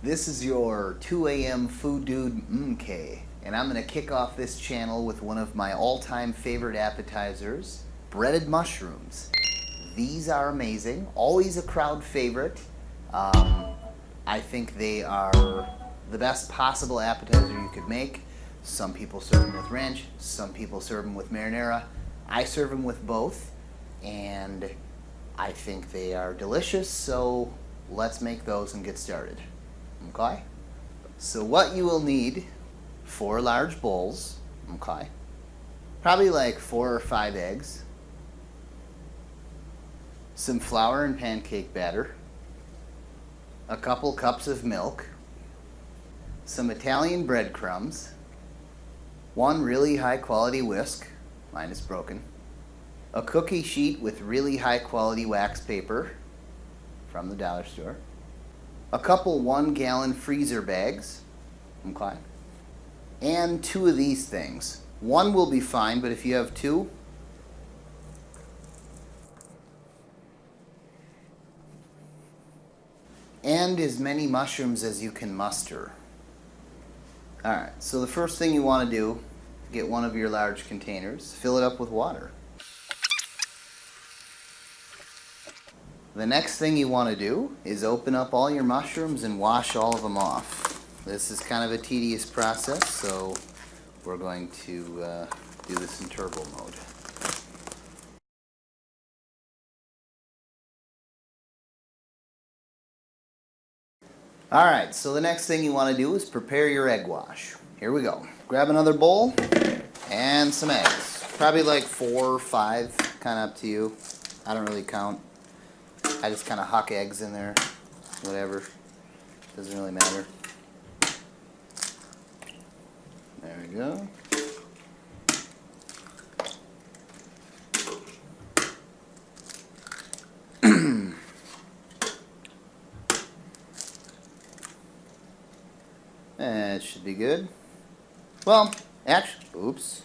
This is your 2 a.m. food dude MK, and I'm going to kick off this channel with one of my all-time favorite appetizers, breaded mushrooms. These are amazing, always a crowd favorite. I think they are the best possible appetizer you could make. Some people serve them with ranch, some people serve them with marinara. I serve them with both, and I think they are delicious, so let's make those and get started. Okay? So what you will need, 4 large bowls, okay? Probably like 4 or 5 eggs, some flour and pancake batter, a couple cups of milk, some Italian breadcrumbs, 1 really high quality whisk, mine is broken, a cookie sheet with really high quality wax paper from the dollar store, a couple 1-gallon freezer bags, okay, and 2 of these things. 1 will be fine, but if you have 2, and as many mushrooms as you can muster. Alright, so the first thing you want to do, get one of your large containers, fill it up with water. The next thing you want to do is open up all your mushrooms and wash all of them off. This is kind of a tedious process, so we're going to do this in turbo mode. Alright, so the next thing you want to do is prepare your egg wash. Here we go. Grab another bowl and some eggs. Probably like 4 or 5, kind of up to you. I don't really count. I just kind of huck eggs in there, whatever. Doesn't really matter. There we go. That should be good. Well, actually, oops.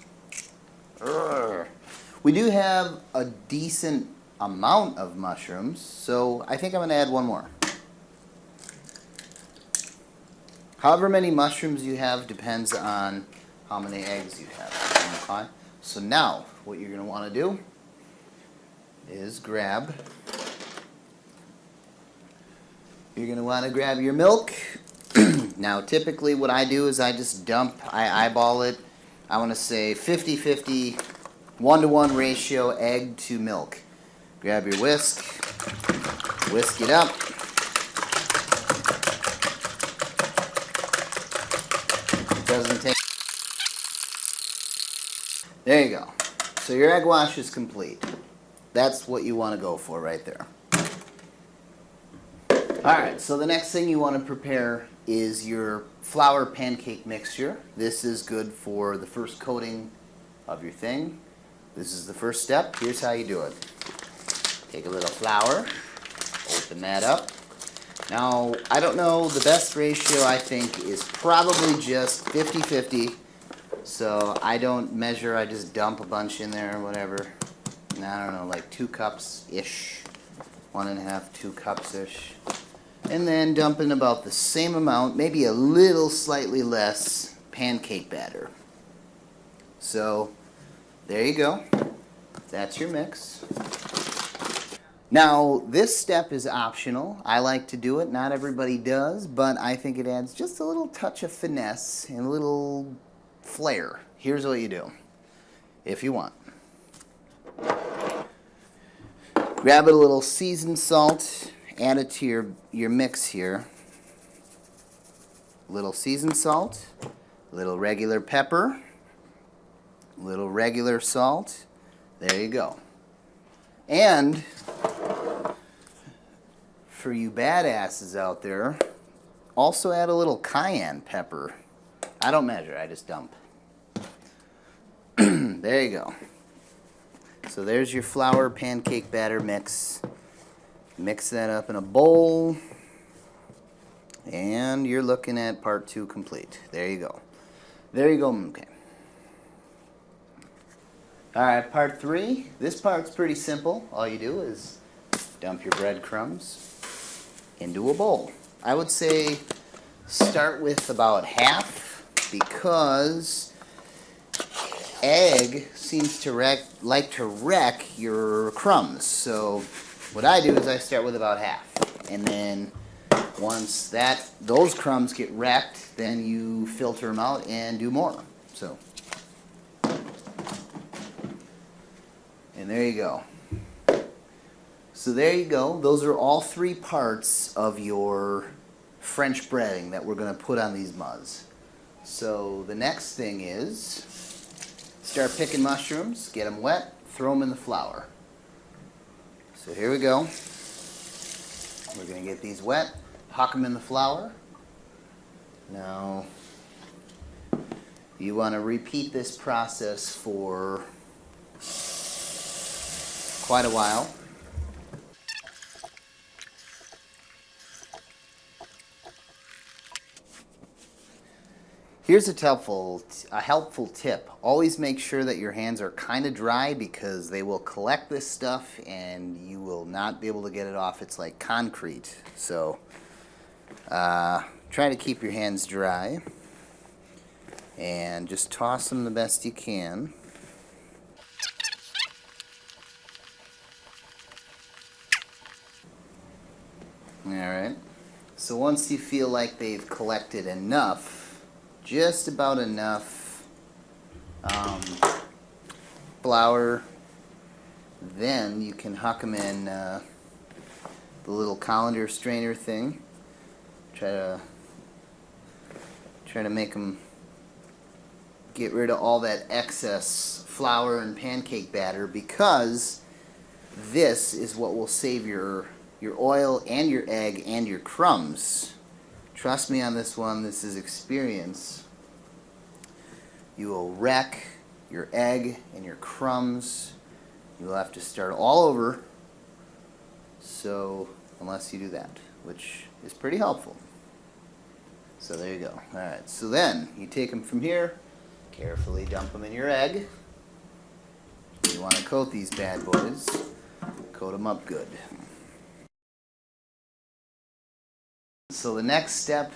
We do have a decent amount of mushrooms, so I think I'm going to add 1 more. However many mushrooms you have depends on how many eggs you have. Okay? So now, what you're going to want to do is grab your milk. Now, typically what I do is I just I eyeball it. I want to say 50-50, 1-to-1 ratio egg to milk. Grab your whisk, whisk it up. It doesn't take. There you go. So your egg wash is complete. That's what you want to go for right there. Alright, so the next thing you want to prepare is your flour pancake mixture. This is good for the first coating of your thing. This is the first step. Here's how you do it. Take a little flour, open that up. Now, I don't know, the best ratio I think is probably just 50-50. So I don't measure, I just dump a bunch in there or whatever. And I don't know, like 2 cups-ish. 1.5, 2 cups-ish. And then dump in about the same amount, maybe a little slightly less, pancake batter. So, there you go. That's your mix. Now, this step is optional. I like to do it. Not everybody does, but I think it adds just a little touch of finesse and a little flair. Here's what you do, if you want. Grab a little seasoned salt, add it to your mix here. Little seasoned salt, little regular pepper, little regular salt. There you go. And for you badasses out there, also add a little cayenne pepper. I don't measure, I just dump. There you go. So there's your flour pancake batter mix. Mix that up in a bowl. And you're looking at part 2 complete. There you go. There you go, okay. Alright, part 3. This part's pretty simple. All you do is dump your breadcrumbs into a bowl. I would say Start with about half because egg seems to like to wreck your crumbs. So what I do is I start with about half, and then once those crumbs get wrecked, then you filter them out and do more. So, and there you go. So there you go. Those are all three parts of your French breading that we're going to put on these muzz. So the next thing is start picking mushrooms, get them wet, throw them in the flour. So here we go. We're going to get these wet, huck them in the flour. Now you want to repeat this process for quite a while. Here's a helpful tip. Always make sure that your hands are kind of dry because they will collect this stuff and you will not be able to get it off. It's like concrete. So try to keep your hands dry and just toss them the best you can. Alright. So once you feel like they've collected enough, just about enough flour, then you can huck them in the little colander strainer thing. Try to make them get rid of all that excess flour and pancake batter, because this is what will save your oil and your egg and your crumbs. Trust me on this one, this is experience. You will wreck your egg and your crumbs. You will have to start all over. So, unless you do that, which is pretty helpful. So there you go. Alright, so then you take them from here, carefully dump them in your egg. You want to coat these bad boys. Coat them up good. So the next step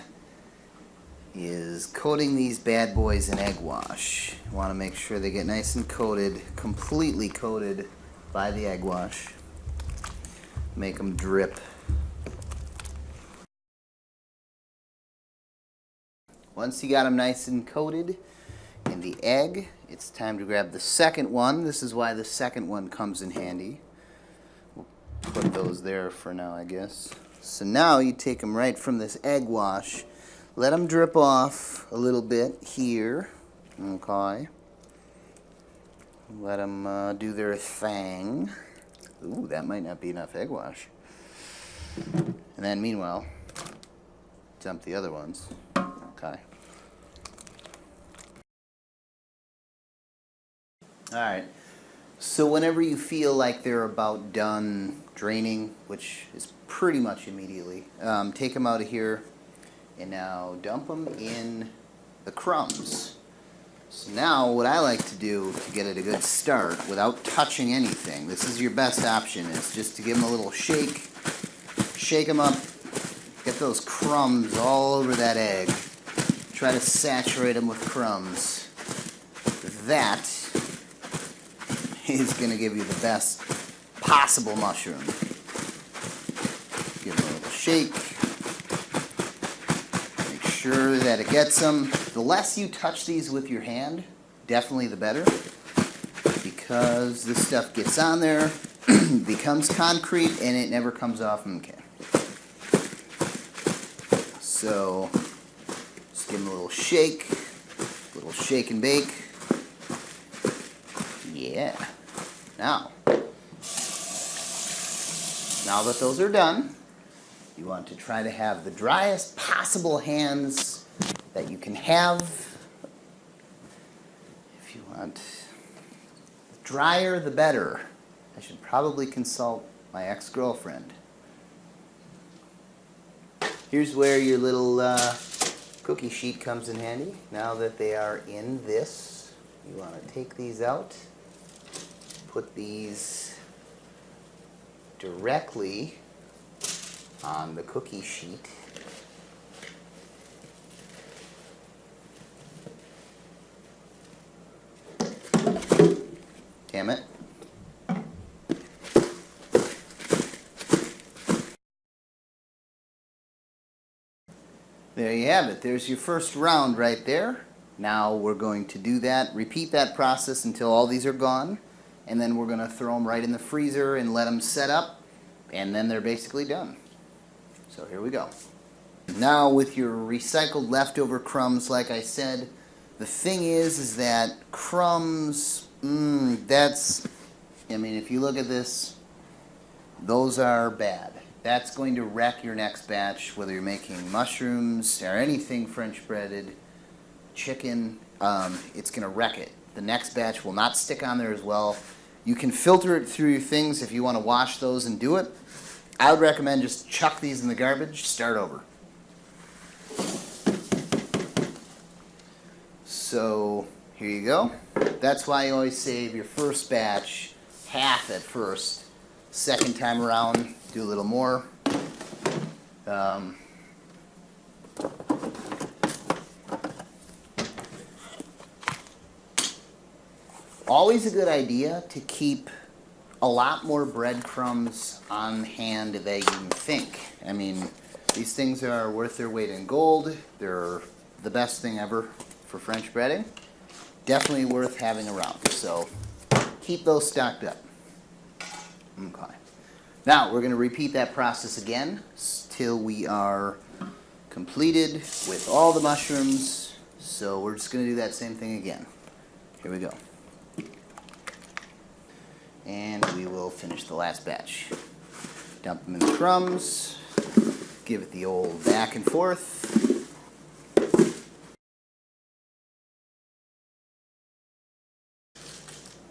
is coating these bad boys in egg wash. You want to make sure they get nice and coated, completely coated by the egg wash. Make them drip. Once you got them nice and coated in the egg, it's time to grab the second one. This is why the second one comes in handy. We'll put those there for now, I guess. So now you take them right from this egg wash, let them drip off a little bit here, okay. Let them do their thing. Ooh, that might not be enough egg wash. And then meanwhile, dump the other ones, okay. Alright, so whenever you feel like they're about done draining, which is pretty much immediately, take them out of here and now dump them in the crumbs. So now what I like to do to get it a good start without touching anything, this is your best option, is just to give them a little shake, shake them up, get those crumbs all over that egg, try to saturate them with crumbs. That is going to give you the best possible mushroom. Give it a little shake. Make sure that it gets them. The less you touch these with your hand, definitely the better, because this stuff gets on there, becomes concrete, and it never comes off. Okay. So just give them a little shake and bake. Yeah. Now that those are done, you want to try to have the driest possible hands that you can have. If you want, the drier the better. I should probably consult my ex-girlfriend. Here's where your little cookie sheet comes in handy. Now that they are in this, you want to take these out. Put these directly on the cookie sheet. There you have it. There's your first round right there. Now we're going to do that, repeat that process until all these are gone, and then we're going to throw them right in the freezer and let them set up, and then they're basically done. So here we go. Now with your recycled leftover crumbs, like I said, the thing is that crumbs, that's, I mean, if you look at this, those are bad. That's going to wreck your next batch, whether you're making mushrooms or anything French breaded, chicken, it's going to wreck it. The next batch will not stick on there as well. You can filter it through your things if you want to wash those and do it. I would recommend just chuck these in the garbage, start over. So here you go. That's why you always save your first batch half at first. Second time around, do a little more. Always a good idea to keep a lot more breadcrumbs on hand than you think. I mean, these things are worth their weight in gold. They're the best thing ever for French breading. Definitely worth having around. So keep those stocked up. Okay. Now we're going to repeat that process again till we are completed with all the mushrooms. So we're just going to do that same thing again. Here we go. And we will finish the last batch. Dump them in the crumbs. Give it the old back and forth.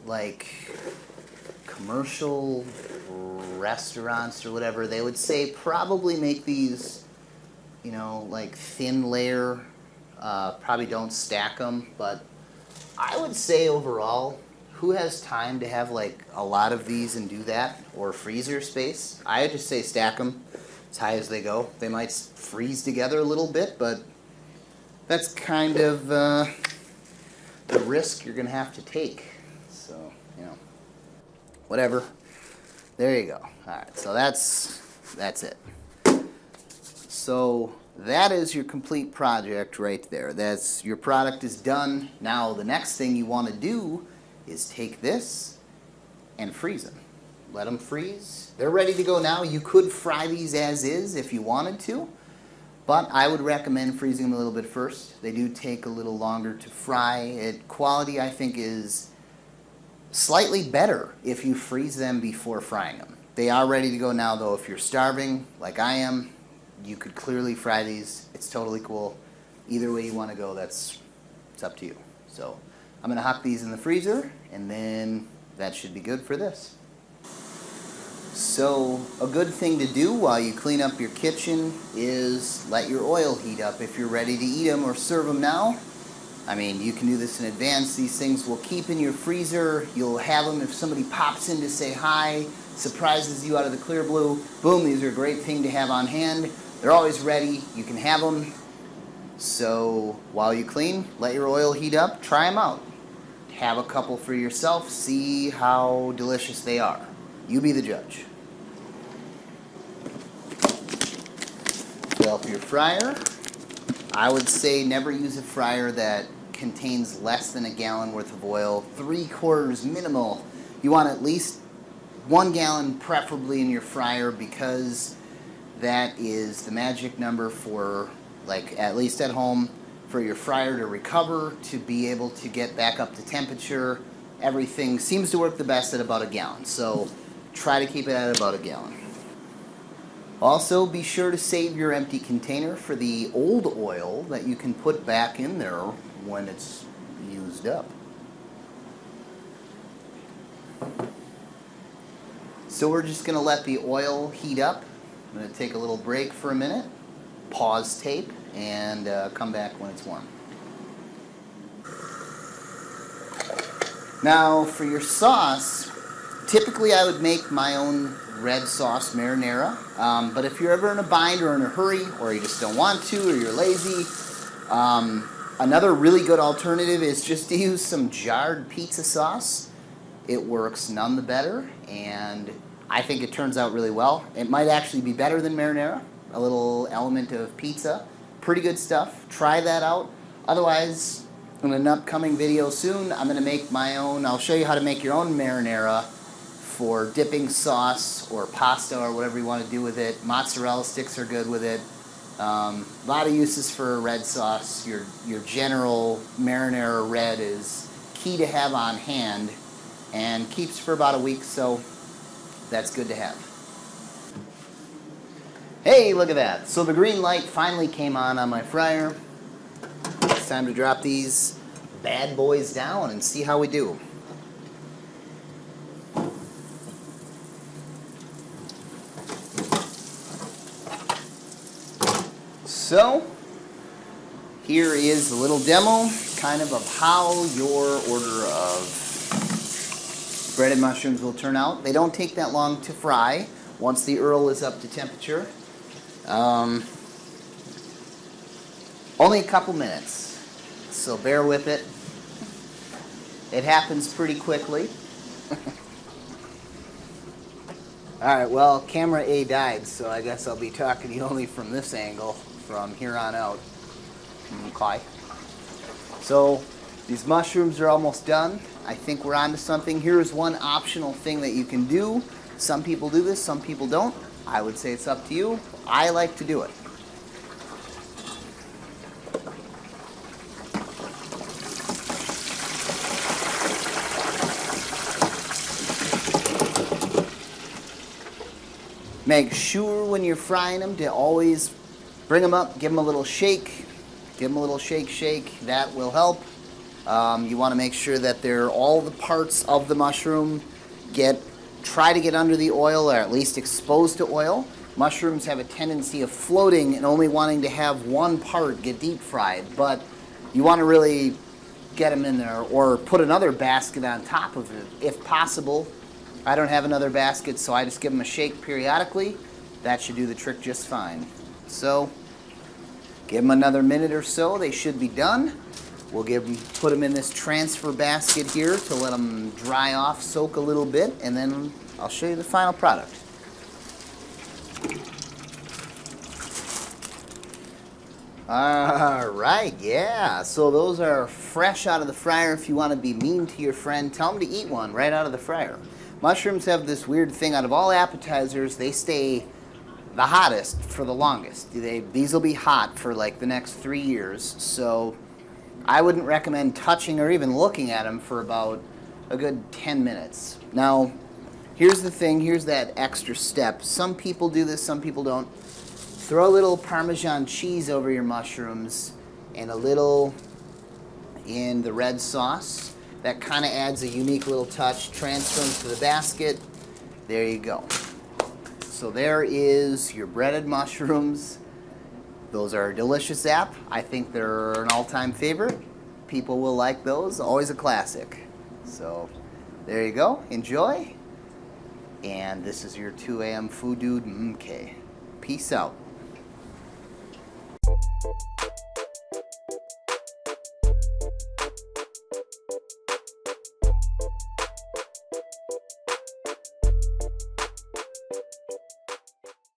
Like commercial restaurants or whatever, they would say probably make these, you know, like thin layer. Probably don't stack them, but I would say overall, who has time to have like a lot of these and do that, or freezer space? I would just say stack them as high as they go. They might freeze together a little bit, but that's kind of the risk you're going to have to take. So, you know, whatever. There you go. All right, so that's it. So that is your complete project right there. That's your product is done. Now the next thing you want to do is take this and freeze them. Let them freeze. They're ready to go now. You could fry these as is if you wanted to, but I would recommend freezing them a little bit first. They do take a little longer to fry. Quality, I think, is slightly better if you freeze them before frying them. They are ready to go now, though. If you're starving, like I am, you could clearly fry these. It's totally cool. Either way you want to go, it's up to you. So I'm going to hop these in the freezer, and then that should be good for this. So a good thing to do while you clean up your kitchen is let your oil heat up if you're ready to eat them or serve them now. I mean, you can do this in advance. These things will keep in your freezer. You'll have them if somebody pops in to say hi, surprises you out of the clear blue. Boom, these are a great thing to have on hand. They're always ready. You can have them. So while you clean, let your oil heat up. Try them out. Have a couple for yourself. See how delicious they are. You be the judge. Fill up your fryer. I would say never use a fryer that contains less than a gallon worth of oil. 3/4 minimal. You want at least 1 gallon preferably in your fryer, because that is the magic number for, like, at least at home, for your fryer to recover, to be able to get back up to temperature. Everything seems to work the best at about a gallon. So try to keep it at about a gallon. Also, be sure to save your empty container for the old oil that you can put back in there when it's used up. So we're just going to let the oil heat up. I'm going to take a little break for a minute, pause tape, and come back when it's warm. Now for your sauce, typically I would make my own red sauce marinara, but if you're ever in a bind or in a hurry, or you just don't want to, or you're lazy, another really good alternative is just to use some jarred pizza sauce. It works none the better, and I think it turns out really well. It might actually be better than marinara, a little element of pizza. pretty good stuff. Try that out. Otherwise, in an upcoming video soon, I'm going to make my own. I'll show you how to make your own marinara for dipping sauce or pasta or whatever you want to do with it. Mozzarella sticks are good with it. A lot of uses for red sauce. Your general marinara red is key to have on hand and keeps for about a week, so that's good to have. Hey, look at that. So the green light finally came on my fryer. It's time to drop these bad boys down and see how we do. So, here is a little demo kind of how your order of breaded mushrooms will turn out. They don't take that long to fry once the Earl is up to temperature. Only a couple minutes, so bear with it. It happens pretty quickly. Alright, well, camera A died, so I guess I'll be talking to you only from this angle from here on out. Okay. So, these mushrooms are almost done. I think we're onto something. Here's one optional thing that you can do. Some people do this, some people don't. I would say it's up to you. I like to do it. Make sure when you're frying them to always bring them up, give them a little shake. Give them a little shake. That will help. You want to make sure that all the parts of the mushroom try to get under the oil or at least exposed to oil. Mushrooms have a tendency of floating and only wanting to have one part get deep fried, but you want to really get them in there or put another basket on top of it if possible. I don't have another basket, so I just give them a shake periodically. That should do the trick just fine. So, give them another minute or so. They should be done. We'll put them in this transfer basket here to let them dry off, soak a little bit, and then I'll show you the final product. Alright, yeah. So those are fresh out of the fryer. If you want to be mean to your friend, tell them to eat one right out of the fryer. Mushrooms have this weird thing. Out of all appetizers, they stay the hottest for the longest. These will be hot for like the next 3 years. So I wouldn't recommend touching or even looking at them for about a good 10 minutes. Now, here's the thing. Here's that extra step. Some people do this, some people don't. Throw a little Parmesan cheese over your mushrooms and a little in the red sauce. That kind of adds a unique little touch. Transfer them to the basket. There you go. So there is your breaded mushrooms. Those are a delicious app. I think they're an all-time favorite. People will like those. Always a classic. So there you go. Enjoy. And this is your 2 a.m. food dude, MK. Peace out.